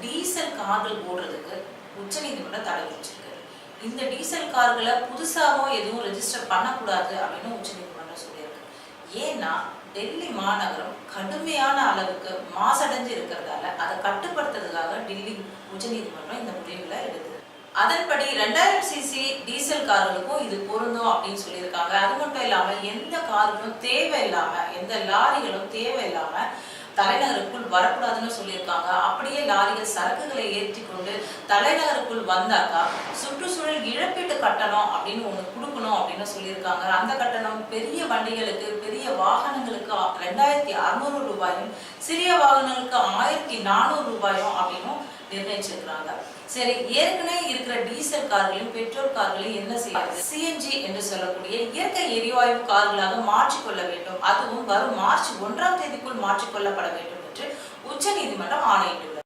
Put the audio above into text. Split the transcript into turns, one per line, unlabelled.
Diesel கார்கள் ஓடுறதுக்கு உச்சநீதிமன்றம் தடை விதிச்சிருக்கு. இந்த டீசல் கார்களை புதுசாகவும் எதுவும் ரெஜிஸ்டர் பண்ணக்கூடாது அப்படின்னு உச்சநீதிமன்றம் சொல்லியிருக்கு. ஏன்னா டெல்லி மாநகரம் கடுமையான அளவுக்கு மாசடைஞ்சு இருக்கிறதால அதை கட்டுப்படுத்துறதுக்காக டெல்லி உச்சநீதிமன்றம் இந்த முடிவுல எடுத்தது. அதன்படி 2000 சிசி டீசல் கார்களுக்கும் இது பொருந்தும் அப்படின்னு சொல்லியிருக்காங்க. அது மட்டும் இல்லாம எந்த கார்களும் தேவையில்லாம, எந்த லாரிகளும் தேவையில்லாம தலைநகருக்குள் வரக்கூடாதுன்னு சொல்லியிருக்காங்க. அப்படியே லாரிகள் சரக்குகளை ஏற்றி கொண்டு தலைநகருக்குள் வந்தாக்கா சுற்றுச்சூழல் இழப்பீட்டு கட்டணம் அப்படின்னு ஒண்ணு கொடுக்கணும் அப்படின்னு சொல்லியிருக்காங்க. அந்த கட்டணம் பெரிய வண்டிகளுக்கு, பெரிய வாகனங்களுக்கு 2600 ரூபாயும், சிறிய வாகனங்களுக்கு 1400 ரூபாயும் அப்படின்னு நிர்ணயிச்சிருக்கிறாங்க. சரி, ஏற்கனவே இருக்கிற டீசல் கார்களையும் பெட்ரோல் கார்களையும் என்ன செய்யாது? சிஎன்ஜி என்று சொல்லக்கூடிய இயற்கை எரிவாயு கார்களாக மாற்றிக்கொள்ள வேண்டும். அதுவும் வரும் மார்ச் 1ஆம் தேதிக்குள் மாற்றிக்கொள்ளப்பட வேண்டும் என்று உச்சநீதிமன்றம் ஆணையிட்டுள்ளது.